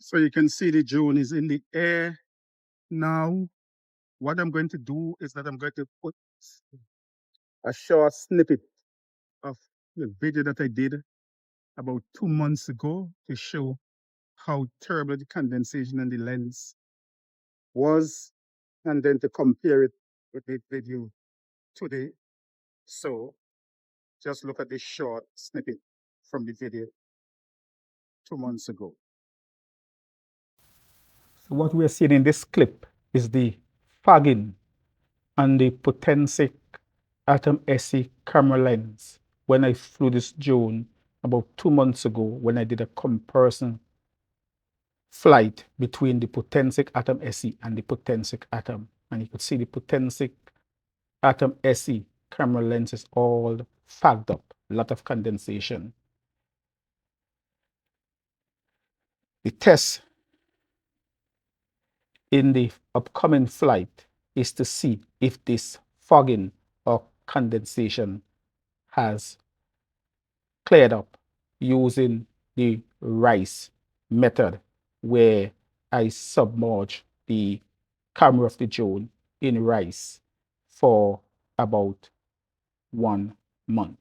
So you can see the drone is in the air now. What I'm going to do is that I'm going to put a short snippet of the video that I did about 2 months ago to show how terrible the condensation in the lens was, and then to compare it with the video today. So just look at this short snippet from the video 2 months ago. So what we're seeing in this clip is the fogging on the Potensic Atom SE camera lens when I flew this drone about 2 months ago, when I did a comparison flight between the Potensic Atom SE and the Potensic Atom. And you could see the Potensic Atom SE camera lens is all fogged up, a lot of condensation. The test in the upcoming flight is to see if this fogging or condensation has cleared up using the rice method, where I submerge the camera of the drone in rice for about 1 month.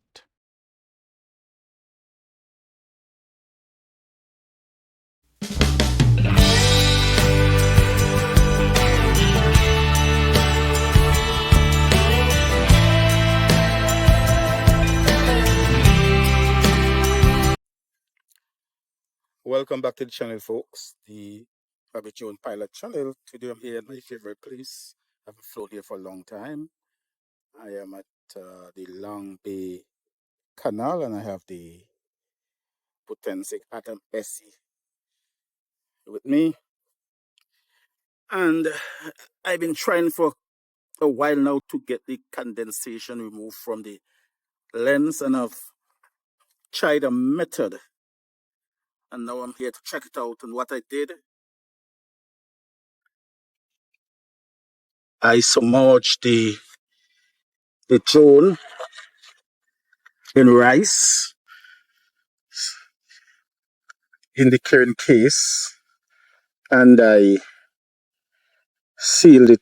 Welcome back to the channel, folks, the Rabbit Drone Pilot channel. Today I'm here at my favorite place. I've flown here for a long time. I am at the Long Bay Canal, and I have the Potensic Atom SE with me. And I've been trying for a while now to get the condensation removed from the lens, and I've tried a method. And now I'm here to check it out. And what I did, I submerged the drone in rice in the current case, and I sealed it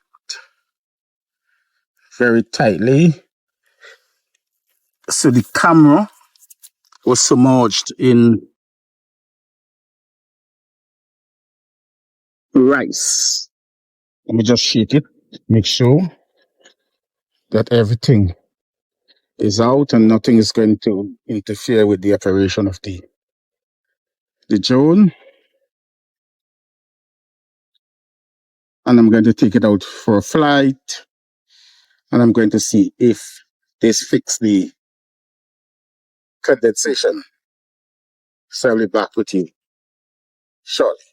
very tightly. So the camera was submerged in rice. Let me just shake it, make sure that everything is out and nothing is going to interfere with the operation of the drone. And I'm going to take it out for a flight, and I'm going to see if this fixes the condensation. So I'll be back with you shortly.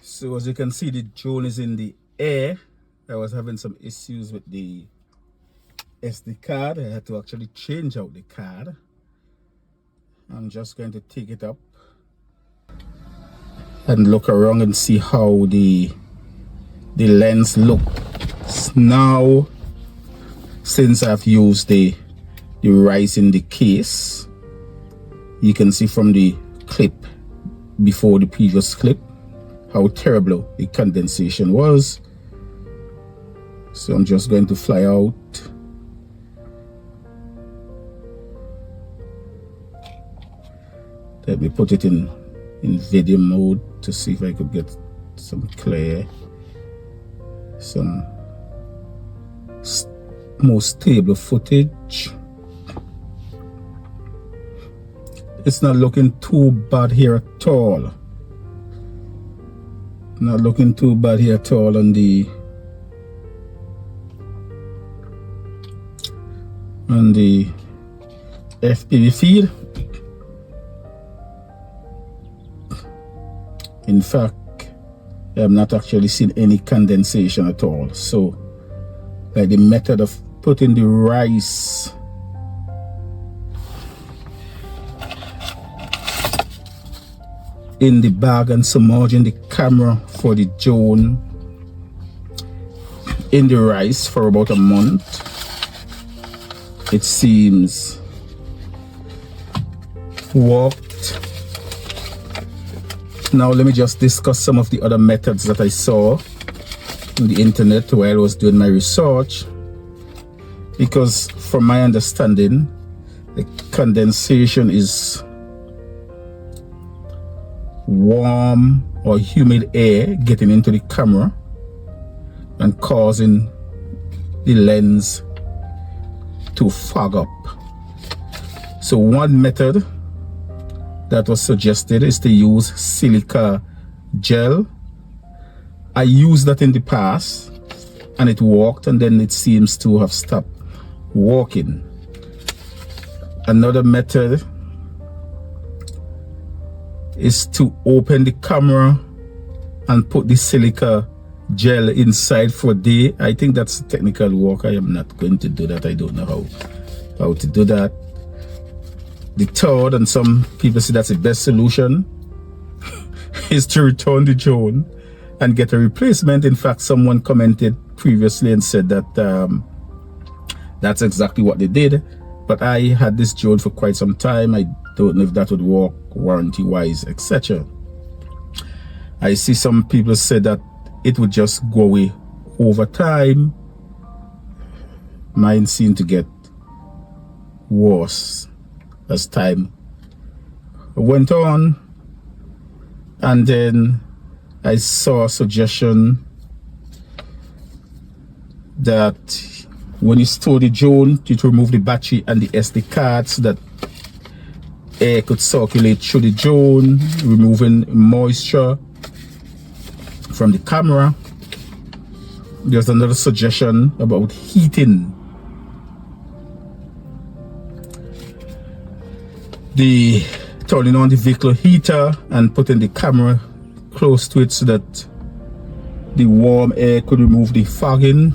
So as you can see, the drone is in the air. I was having some issues with the SD card. I had to actually change out the card. I'm just going to take it up and look around and see how the lens looks now since I've used the rice in the case. You can see from the clip before the previous clip how terrible the condensation was. So I'm just going to fly out. Let me put it in video mode to see if I could get some clear, some more stable footage. It's not looking too bad here at all. Not looking too bad here at all on the FPV feed. In fact, I have not actually seen any condensation at all. So, like the method of putting the rice in the bag and submerging the camera for the drone in the rice for about a month, it seems worked Now let me just discuss some of the other methods that I saw on the internet while I was doing my research, because from my understanding, the condensation is warm or humid air getting into the camera and causing the lens to fog up. So one method that was suggested is to use silica gel. I used that in the past and it worked, and then it seems to have stopped working. Another method is to open the camera and put the silica gel inside for a day. I think that's technical work. I am not going to do that. I don't know how to do that. The third, and some people say that's the best solution, is to return the drone and get a replacement. In fact, someone commented previously and said that that's exactly what they did. But I had this drone for quite some time. I don't know if that would work warranty wise, etc. I see some people say that it would just go away over time. Mine seemed to get worse as time went on. And then I saw a suggestion that when you store the drone, you remove the battery and the SD card so that air could circulate through the drone, removing moisture from the camera. There's another suggestion about heating turning on the vehicle heater and putting the camera close to it so that the warm air could remove the fogging.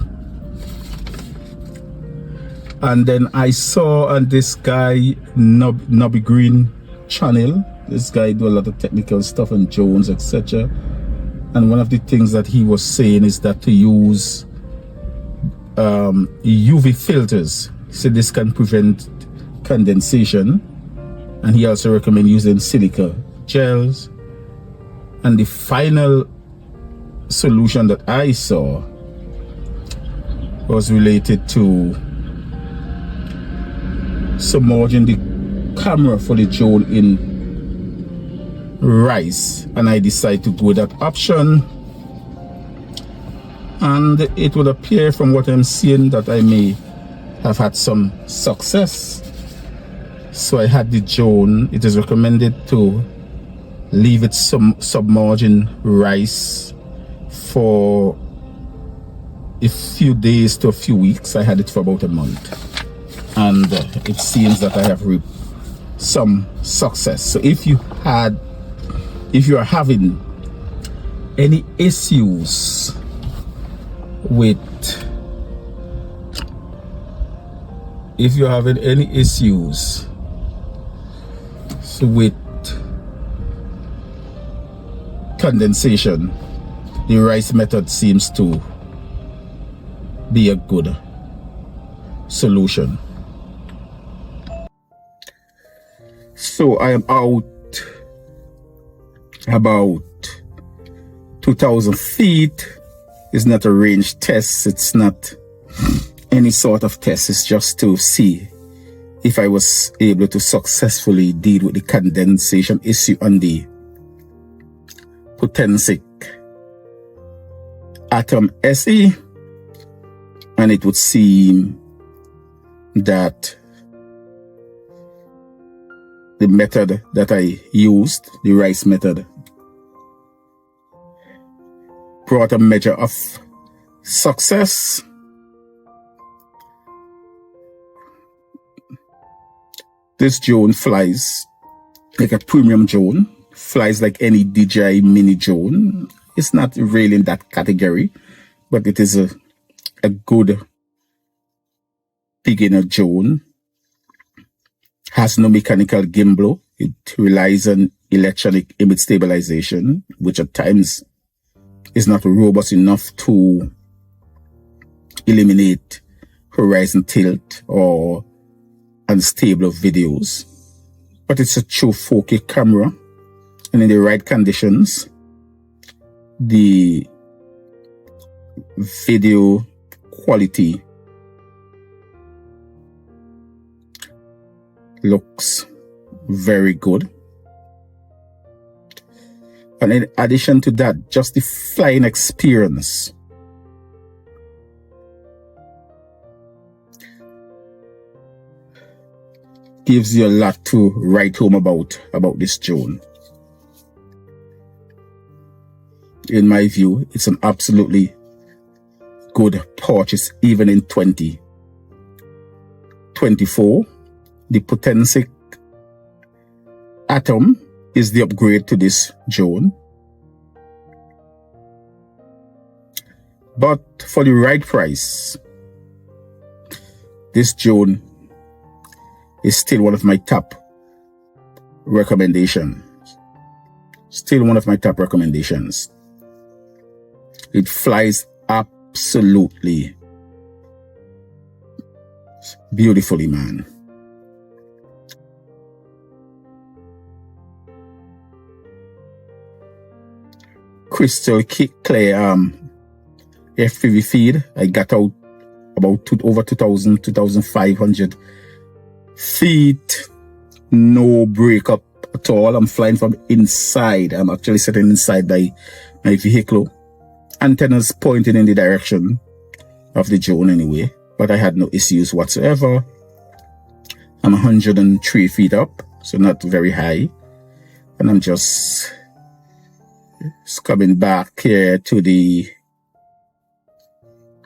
And then I saw on this guy Nobby Green channel, this guy do a lot of technical stuff on drones, etc. And one of the things that he was saying is that to use UV filters, so this can prevent condensation. And he also recommends using silica gels. And the final solution that I saw was related to submerging the camera for the drone in rice, and I decided to go with that option. And it would appear from what I'm seeing that I may have had some success. So I had the drone. It is recommended to leave it submerging rice for a few days to a few weeks. I had it for about a month, and it seems that I have reaped some success. So if you are having any issues with condensation, the rice method seems to be a good solution. So I am out about 2,000 feet. It's not a range test. It's not any sort of test. It's just to see if I was able to successfully deal with the condensation issue on the Potensic Atom SE. And it would seem that the method that I used, the rice method, brought a measure of success. This drone flies like a premium drone, flies like any DJI mini drone. It's not really in that category, but it is a good beginner drone. Has no mechanical gimbal. It relies on electronic image stabilization, which at times is not robust enough to eliminate horizon tilt or unstable videos. But it's a true 4K camera, and in the right conditions, the video quality looks very good. And in addition to that, just the flying experience gives you a lot to write home about this drone. In my view, it's an absolutely good purchase even in 2024. The Potensic Atom is the upgrade to this drone. But for the right price, this drone is still one of my top recommendations. Still one of my top recommendations. It flies absolutely beautifully, man. Crystal clear FPV feed. I got out about over 2,500 feet. No breakup at all. I'm flying from inside. I'm actually sitting inside my vehicle. Antennas pointing in the direction of the drone anyway, but I had no issues whatsoever. I'm 103 feet up, so not very high. And I'm just coming back here to the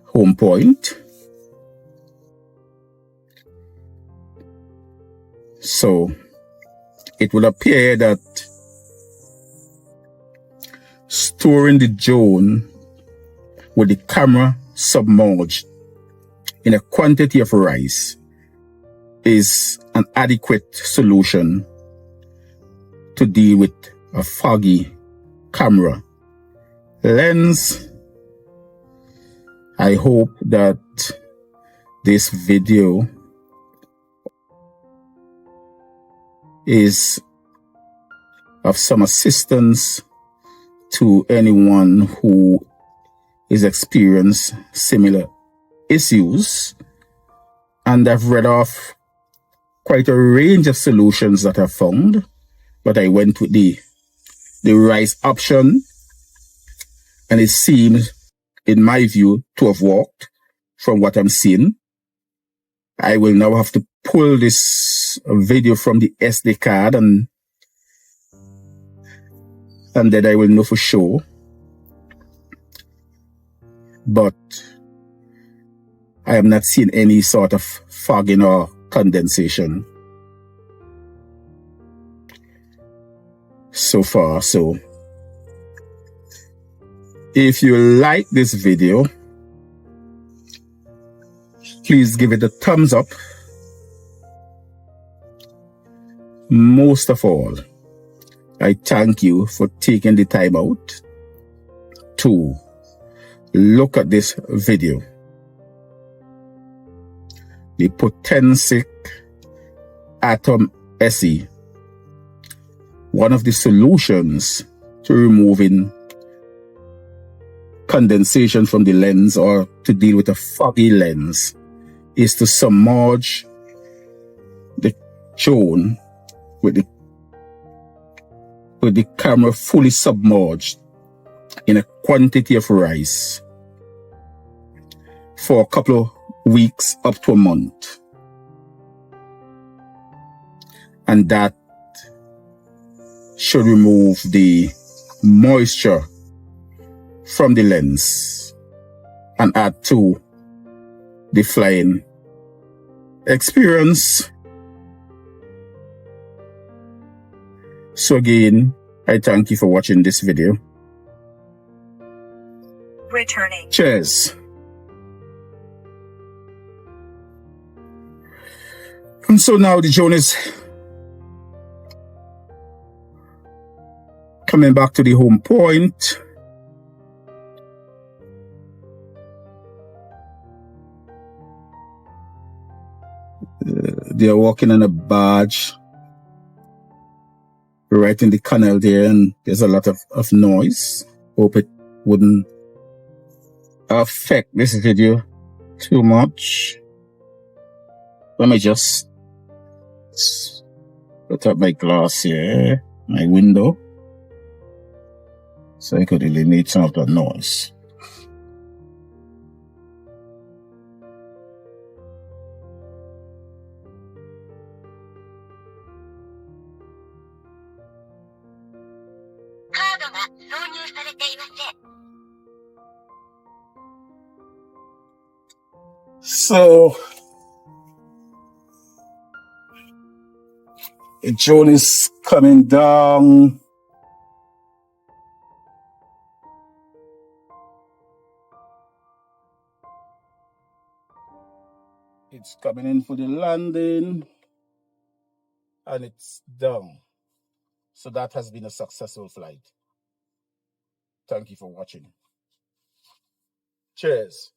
home point. So it will appear that storing the drone with the camera submerged in a quantity of rice is an adequate solution to deal with a foggy camera lens. I hope that this video is of some assistance to anyone who is experiencing similar issues. And I've read off quite a range of solutions that I've found, but I went with the rice option, and it seems, in my view, to have worked from what I'm seeing. I will now have to pull this video from the SD card and then I will know for sure. But I am not seeing any sort of fogging or condensation so far. So if you like this video, please give it a thumbs up. Most of all, I thank you for taking the time out to look at this video. The Potensic Atom SE, one of the solutions to removing condensation from the lens or to deal with a foggy lens, is to submerge the drone with the camera fully submerged in a quantity of rice for a couple of weeks up to a month. And that should remove the moisture from the lens and add to the flying experience. So again, I thank you for watching this video. Returning. Cheers. And so now the drone is coming back to the home point. They are walking on a barge right in the canal there, and there's a lot of noise. Hope it wouldn't affect this video too much. Let me just put up my glass here, my window, so I could eliminate some of the noise. So the drone is coming down. It's coming in for the landing, and it's down. So that has been a successful flight. Thank you for watching. Cheers.